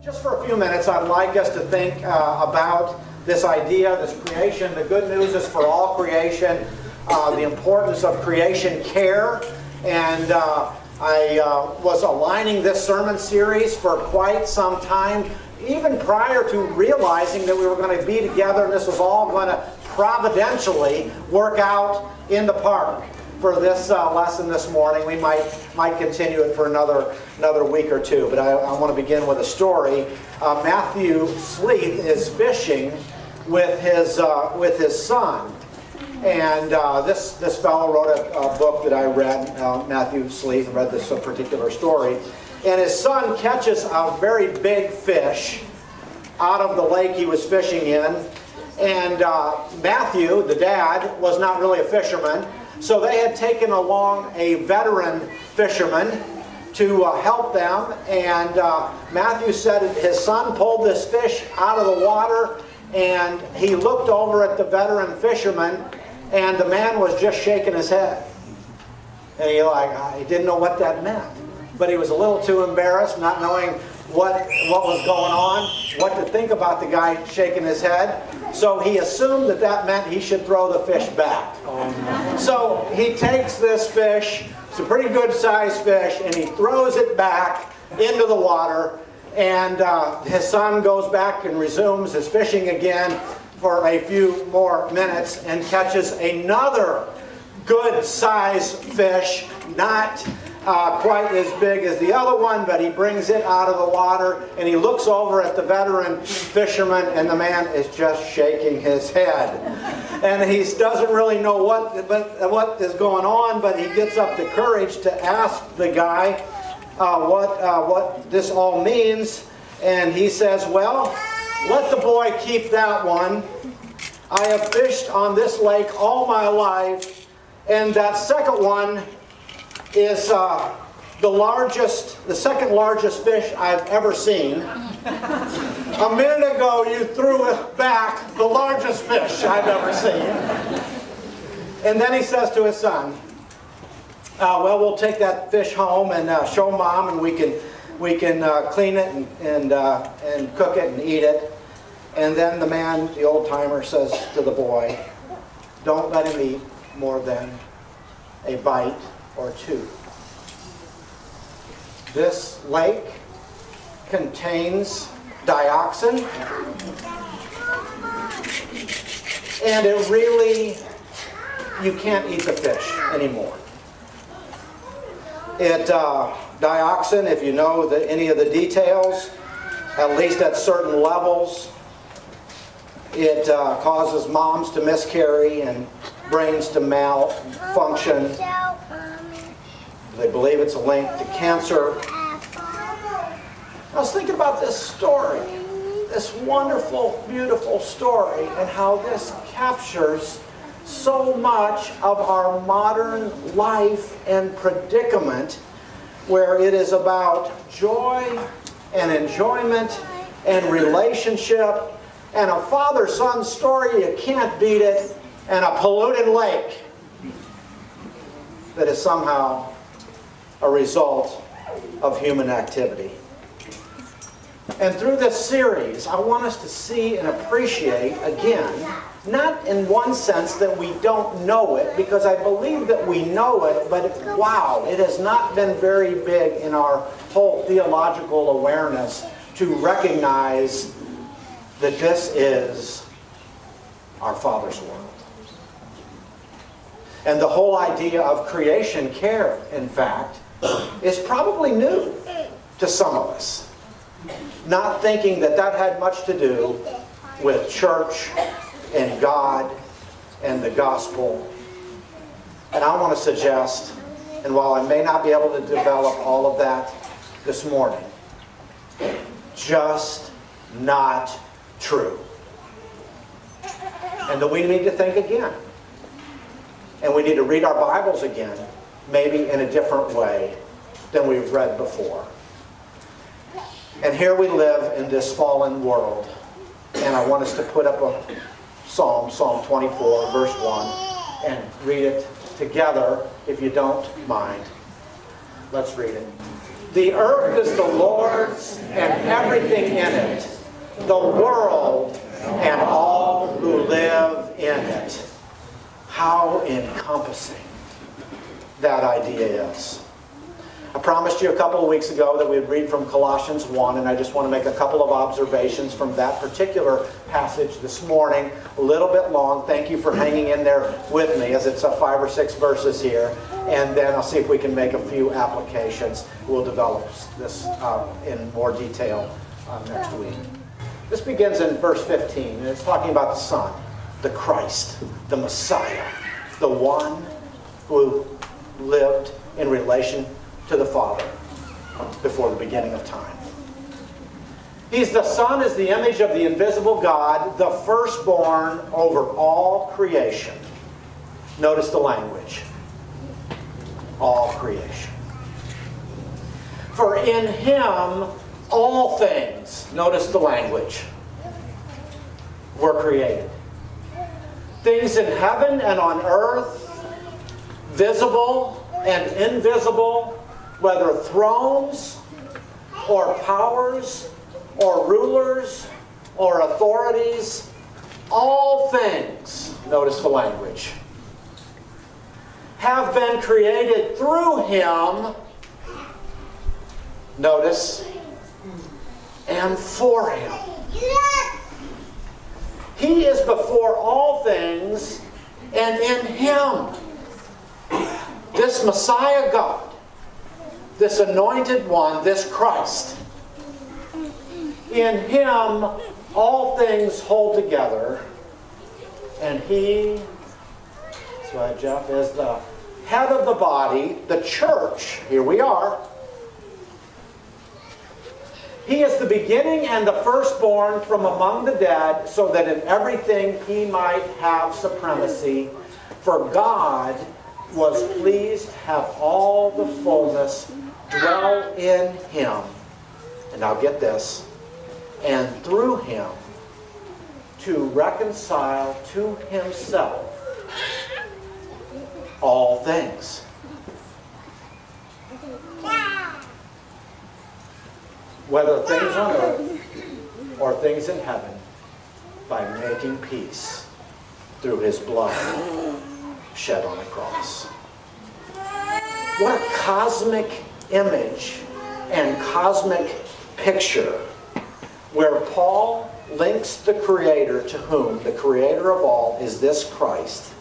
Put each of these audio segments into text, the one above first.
Just for a few minutes, I'd like us to think about this idea, this creation. The good news is for all creation, the importance of creation care. And I was aligning this sermon series for quite some time, even prior to realizing that we were going to be together and this was all going to providentially work out in the park for this lesson this morning. We might continue it for another week or two, but I want to begin with a story. Matthew Sleeth is fishing with his son, and this fellow wrote a book that I read. Matthew Sleeth read this particular story, and his son catches a very big fish out of the lake he was fishing in, and Matthew, the dad, was not really a fisherman. So they had taken along a veteran fisherman to help them, and Matthew said his son pulled this fish out of the water, and he looked over at the veteran fisherman, and the man was just shaking his head. And he didn't know what that meant, but he was a little too embarrassed, not knowing what was going on, what to think about the guy shaking his head. So he assumed that meant he should throw the fish back. So he takes this fish, it's a pretty good sized fish, and he throws it back into the water. And his son goes back and resumes his fishing again for a few more minutes and catches another good sized fish, not quite as big as the other one, but he brings it out of the water, and he looks over at the veteran fisherman, and the man is just shaking his head. And he doesn't really know what is going on, but he gets up the courage to ask the guy what this all means. And he says, "Well, let the boy keep that one. I have fished on this lake all my life, and that second one is the second largest fish I've ever seen. A minute ago you threw back the largest fish I've ever seen." And then he says to his son, "Well, we'll take that fish home and show Mom, and we can clean it and cook it and eat it." And then the old timer, says to the boy, "Don't let him eat more than a bite or two. This lake contains dioxin, and you can't eat the fish anymore. Dioxin, if you know any of the details, at least at certain levels, it causes moms to miscarry and brains to malfunction. They believe it's a link to cancer." I was thinking about this story, this wonderful, beautiful story, and how this captures so much of our modern life and predicament, where it is about joy and enjoyment and relationship and a father-son story, you can't beat it, and a polluted lake that is somehow a result of human activity. And through this series, I want us to see and appreciate, again, not in one sense that we don't know it, because I believe that we know it, but wow, it has not been very big in our whole theological awareness to recognize that this is our Father's world. And the whole idea of creation care, in fact, is probably new to some of us. Not thinking that had much to do with church and God and the gospel. And I want to suggest, and while I may not be able to develop all of that this morning, just not true. And that we need to think again. And we need to read our Bibles again, maybe in a different way than we've read before. And here we live in this fallen world. And I want us to put up a Psalm 24, verse 1, and read it together if you don't mind. Let's read it. The earth is the Lord's and everything in it, the world and all who live in it. How encompassing that idea is. I promised you a couple of weeks ago that we'd read from Colossians 1, and I just want to make a couple of observations from that particular passage this morning. A little bit long. Thank you for hanging in there with me, as it's 5 or 6 verses here. And then I'll see if we can make a few applications. We'll develop this in more detail next week. This begins in verse 15, and it's talking about the Son, the Christ, the Messiah, the one who lived in relation to the Father before the beginning of time. He's the Son as the image of the invisible God, the firstborn over all creation. Notice the language. All creation. For in Him all things, notice the language, were created. Things in heaven and on earth, visible and invisible, whether thrones or powers or rulers or authorities, all things, notice the language, have been created through Him, notice, and for Him. He is before all things, and in Him, this Messiah God, this anointed one, this Christ, in Him all things hold together, and He, that's right, Jeff, is the head of the body, the church. Here we are. He is the beginning and the firstborn from among the dead, so that in everything He might have supremacy. For God was pleased to have all the fullness dwell in Him. And now get this. And through Him to reconcile to Himself all things. Whether things on earth or things in heaven, by making peace through His blood shed on the cross. What a cosmic image and cosmic picture, where Paul links the Creator, to whom the Creator of all is this Christ.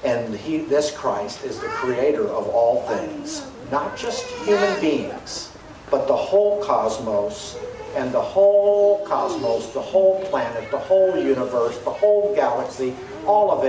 And this Christ is the Creator of all things. Not just human beings, but the whole cosmos, and the whole cosmos, the whole planet, the whole universe, the whole galaxy, all of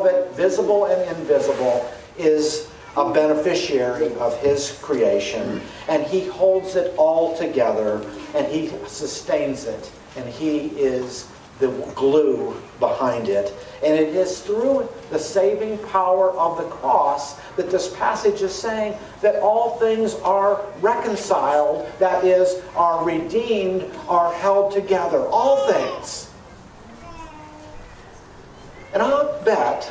it, visible and invisible, is a beneficiary of His creation. And He holds it all together, and He sustains it, and He is the glue behind it. And it is through the saving power of the cross that this passage is saying that all things are reconciled, that is, are redeemed, are held together. All things. And I'll bet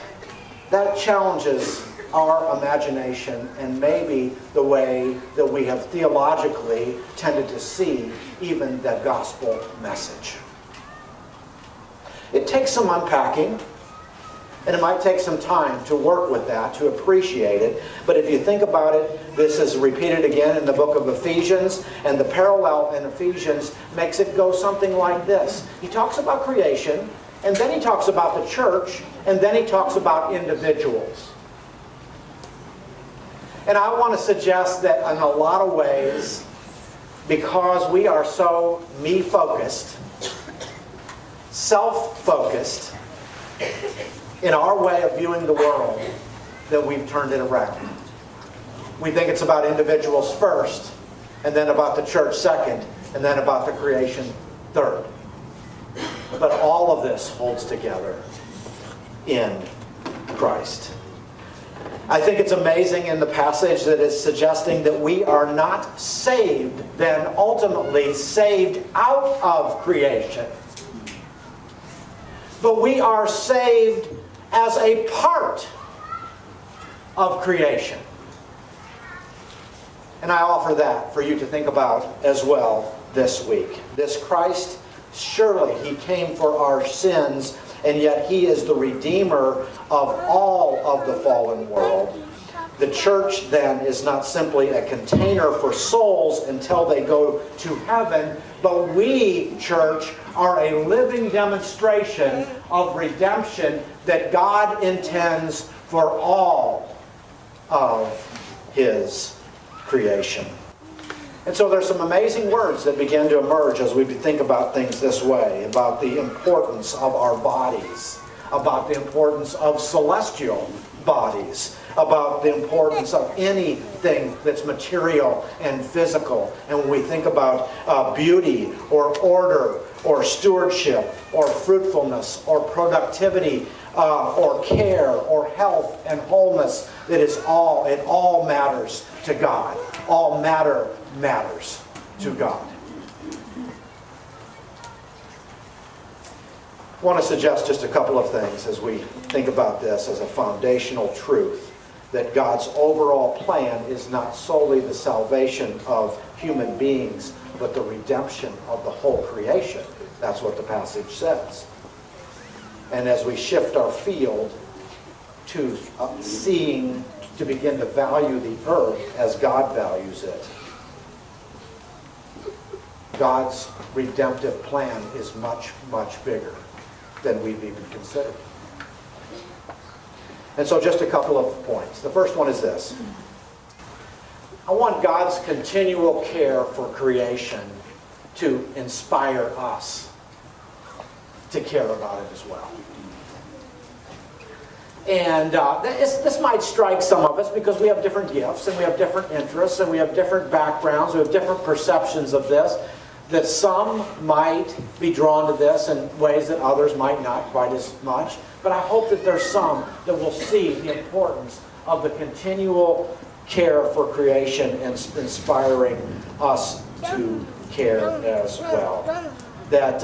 that challenges our imagination and maybe the way that we have theologically tended to see even the gospel message. It takes some unpacking, and it might take some time to work with that, to appreciate it. But if you think about it, this is repeated again in the book of Ephesians, and the parallel in Ephesians makes it go something like this. He talks about creation, and then he talks about the church, and then he talks about individuals. And I want to suggest that in a lot of ways, because we are so me-focused, self-focused in our way of viewing the world, that we've turned it around. We think it's about individuals first, and then about the church second, and then about the creation third. But all of this holds together in Christ. I think it's amazing in the passage that it's suggesting that we are not saved, then ultimately saved out of creation. But we are saved as a part of creation. And I offer that for you to think about as well this week. This Christ, surely He came for our sins, and yet He is the Redeemer of all of the fallen world. The church then is not simply a container for souls until they go to heaven, but we, church, are a living demonstration of redemption that God intends for all of His creation. And so there's some amazing words that begin to emerge as we think about things this way, about the importance of our bodies, about the importance of celestial bodies, about the importance of anything that's material and physical. And when we think about beauty or order or stewardship or fruitfulness or productivity or care or health and wholeness, it all matters to God. All matter matters to God. I want to suggest just a couple of things as we think about this as a foundational truth, that God's overall plan is not solely the salvation of human beings, but the redemption of the whole creation. That's what the passage says. And as we shift our field to to begin to value the earth as God values it, God's redemptive plan is much, much bigger than we've even considered. And so just a couple of points. The first one is this. I want God's continual care for creation to inspire us to care about it as well. And this might strike some of us because we have different gifts and we have different interests and we have different backgrounds, we have different perceptions of this, that some might be drawn to this in ways that others might not quite as much. But I hope that there's some that will see the importance of the continual care for creation and inspiring us to care as well. That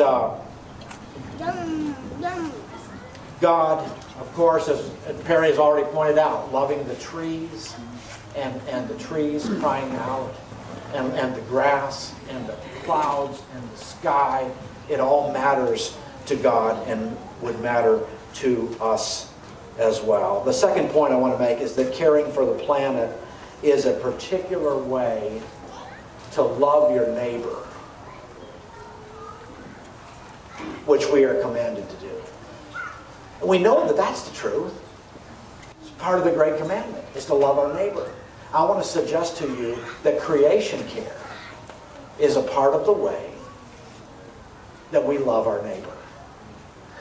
God, of course, as Perry has already pointed out, loving the trees and the trees crying out and the grass and the clouds and the sky, it all matters to God and would matter to us as well. The second point I want to make is that caring for the planet is a particular way to love your neighbor, which we are commanded to do. And we know that that's the truth. It's part of the Great Commandment, is to love our neighbor. I want to suggest to you that creation care is a part of the way that we love our neighbor.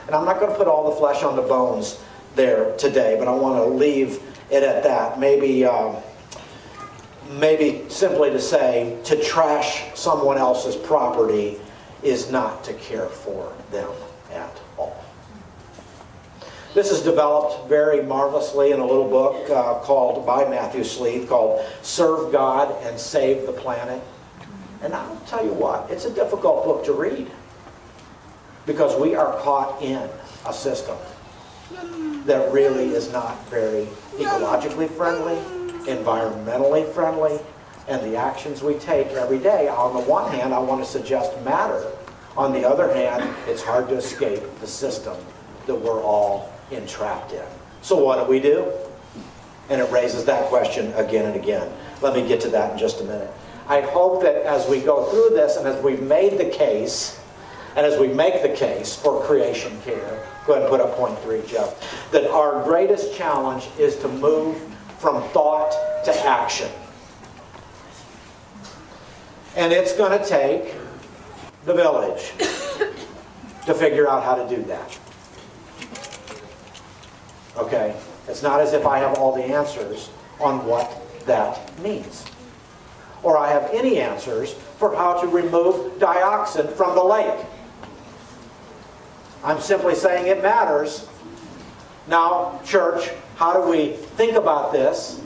And I'm not going to put all the flesh on the bones there today, but I want to leave it at that. Maybe simply to say, to trash someone else's property is not to care for them at all. This is developed very marvelously in a little book called by Matthew Sleeth called Serve God and Save the Planet. And I'll tell you what, it's a difficult book to read because we are caught in a system that really is not very ecologically friendly, environmentally friendly, and the actions we take every day, on the one hand, I want to suggest matter. On the other hand, it's hard to escape the system that we're all entrapped in. So what do? And it raises that question again and again. Let me get to that in just a minute. I hope that as we go through this and as we've made the case, and as we make the case for creation care, go ahead and put up point 3, Jeff, that our greatest challenge is to move from thought to action. And it's going to take the village to figure out how to do that. Okay? It's not as if I have all the answers on what that means. Or I have any answers for how to remove dioxin from the lake. I'm simply saying it matters. Now, church, how do we think about this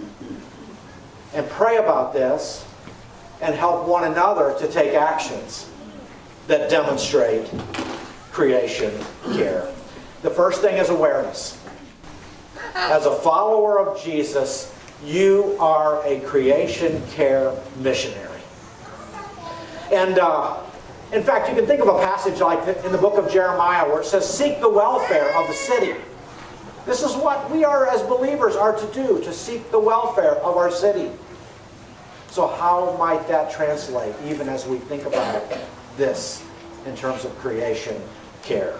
and pray about this and help one another to take actions that demonstrate creation care? The first thing is awareness. As a follower of Jesus, You are a creation care missionary. And in fact, you can think of a passage like in the book of Jeremiah where it says, seek the welfare of the city. This is what we are as believers are to do, to seek the welfare of our city. So how might that translate even as we think about this in terms of creation care?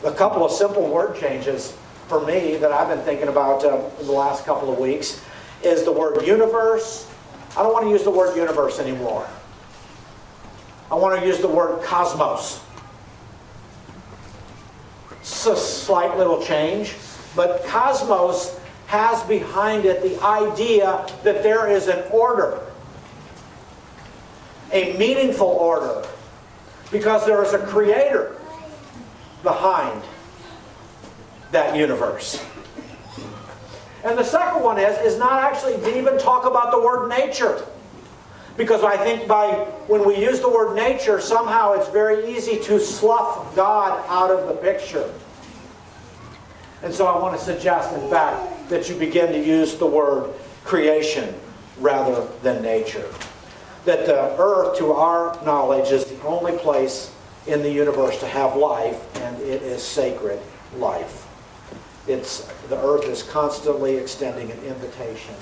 A couple of simple word changes for me that I've been thinking about in the last couple of weeks is the word universe. I don't want to use the word universe anymore. I want to use the word cosmos. It's a slight little change, but cosmos has behind it the idea that there is an order, a meaningful order, because there is a creator behind that universe. And the second one is not actually to even talk about the word nature. Because I think when we use the word nature, somehow it's very easy to slough God out of the picture. And so I want to suggest, in fact, that you begin to use the word creation rather than nature. That the earth, to our knowledge, is the only place in the universe to have life, and it is sacred life. The earth is constantly extending an invitation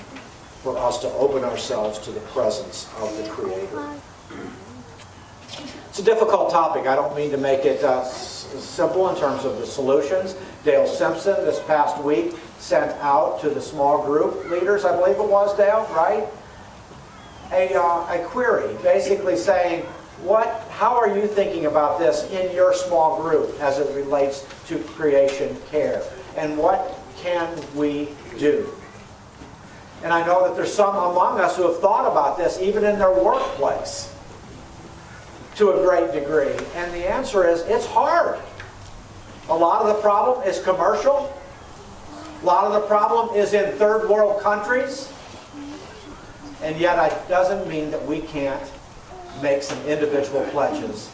for us to open ourselves to the presence of the Creator. It's a difficult topic. I don't mean to make it simple in terms of the solutions. Dale Simpson this past week sent out to the small group leaders, I believe it was, Dale, right? A query basically saying, how are you thinking about this in your small group as it relates to creation care? And what can we do? And I know that there's some among us who have thought about this even in their workplace to a great degree. And the answer is, it's hard. A lot of the problem is commercial. A lot of the problem is in third world countries. And yet it doesn't mean that we can't make some individual pledges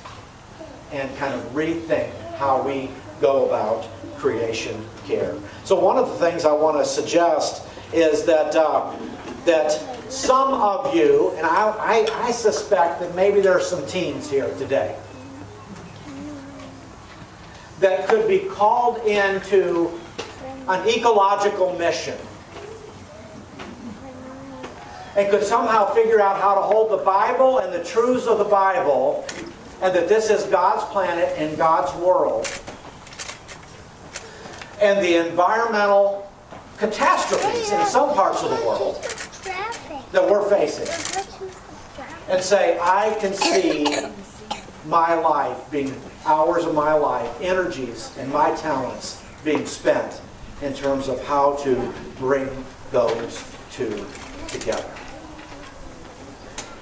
and kind of rethink how we go about creation care. So one of the things I want to suggest is that some of you, and I suspect that maybe there are some teens here today that could be called into an ecological mission and could somehow figure out how to hold the Bible and the truths of the Bible, and that this is God's planet and God's world, and the environmental catastrophes in some parts of the world that we're facing, and say, I can see my life being, hours of my life, energies and my talents being spent in terms of how to bring those two together.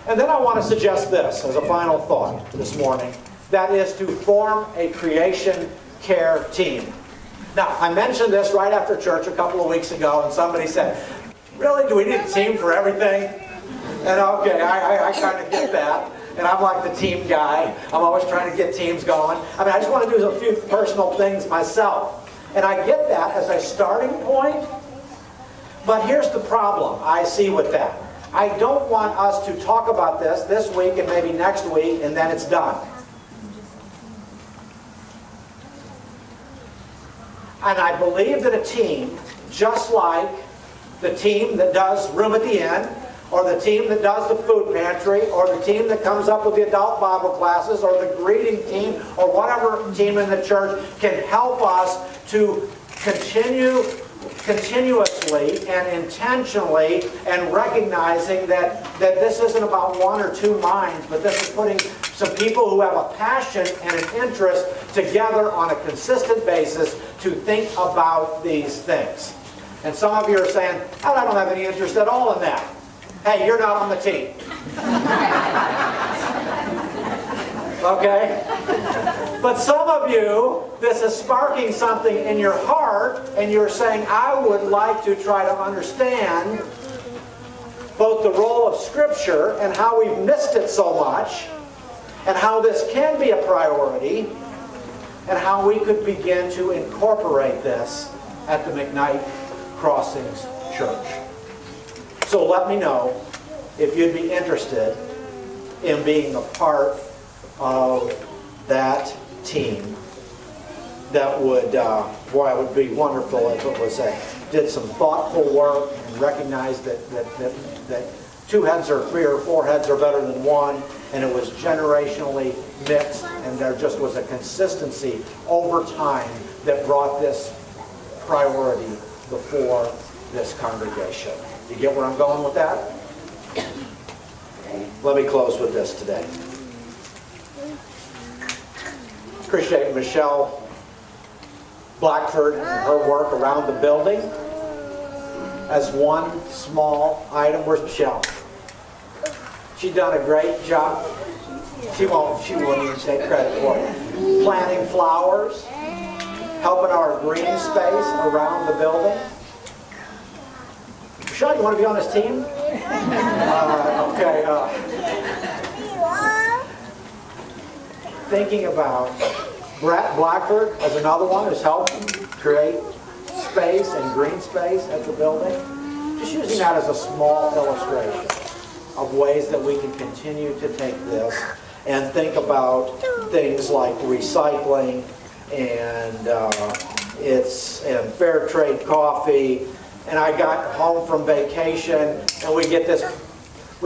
And then I want to suggest this as a final thought this morning, that is to form a creation care team. Now, I mentioned this right after church a couple of weeks ago, and somebody said, really, do we need a team for everything? And okay, I kind of get that. And I'm like the team guy. I'm always trying to get teams going. I mean, I just want to do a few personal things myself. And I get that as a starting point. But here's the problem I see with that. I don't want us to talk about this week and maybe next week, and then it's done. And I believe that a team, just like the team that does room at the inn, or the team that does the food pantry, or the team that comes up with the adult Bible classes, or the greeting team, or whatever team in the church, can help us to continuously and intentionally, and recognizing that this isn't about one or two minds, but this is putting some people who have a passion and an interest together on a consistent basis to think about these things. And some of you are saying, oh, I don't have any interest at all in that. Hey, you're not on the team. Okay? But some of you, this is sparking something in your heart, and you're saying, I would like to try to understand both the role of Scripture and how we've missed it so much, and how this can be a priority, and how we could begin to incorporate this at the McKnight Crossings Church. So let me know if you'd be interested in being a part of that team. That would, boy, it would be wonderful if it was did some thoughtful work and recognized that 2 heads or 3 or 4 heads are better than one, and it was generationally mixed, and there just was a consistency over time that brought this priority before this congregation. You get where I'm going with that? Let me close with this today. Appreciate Michelle Blackford and her work around the building as one small item. Where's Michelle? She's done a great job. She won't even take credit for it. Planting flowers, helping our green space around the building. Michelle, you want to be on this team? Thinking about Brett Blackford as another one who's helped create space and green space at the building. Just using that as a small illustration of ways that we can continue to take this and think about things like recycling and fair trade coffee. And I got home from vacation and we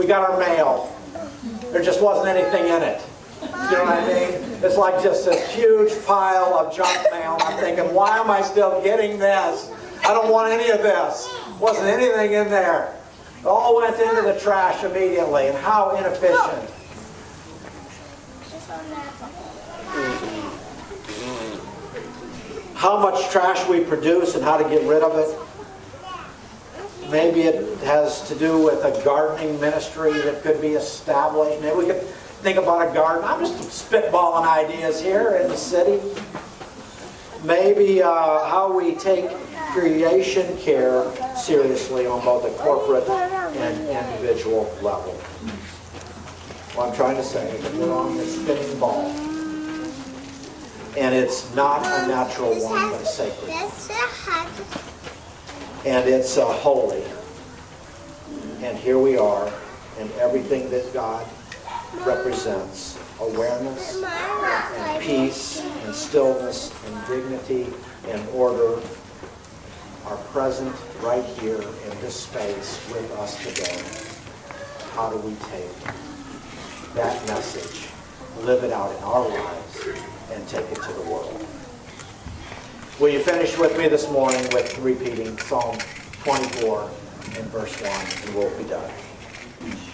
got our mail. There just wasn't anything in it. You know what I mean? It's like just this huge pile of junk mail. I'm thinking, why am I still getting this? I don't want any of this. Wasn't anything in there. It all went into the trash immediately. And how inefficient. How much trash we produce and how to get rid of it. Maybe it has to do with a gardening ministry that could be established. Maybe we could think about a garden. I'm just spitballing ideas here in the city. Maybe how we take creation care seriously on both a corporate and individual level. What I'm trying to say is that we're on this spinning ball. And it's not a natural one, but a sacred one. And it's holy. And here we are, and everything that God represents, awareness and peace and stillness and dignity and order, are present right here in this space with us today. How do we take that message, live it out in our lives, and take it to the world? Will you finish with me this morning with repeating Psalm 24 and verse 1, and we'll be done.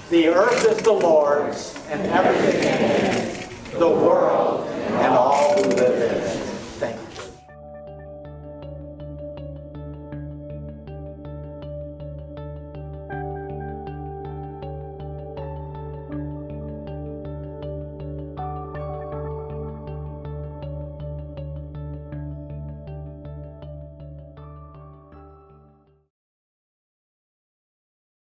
The earth is the Lord's, and everything in it, the world, and all who live in it.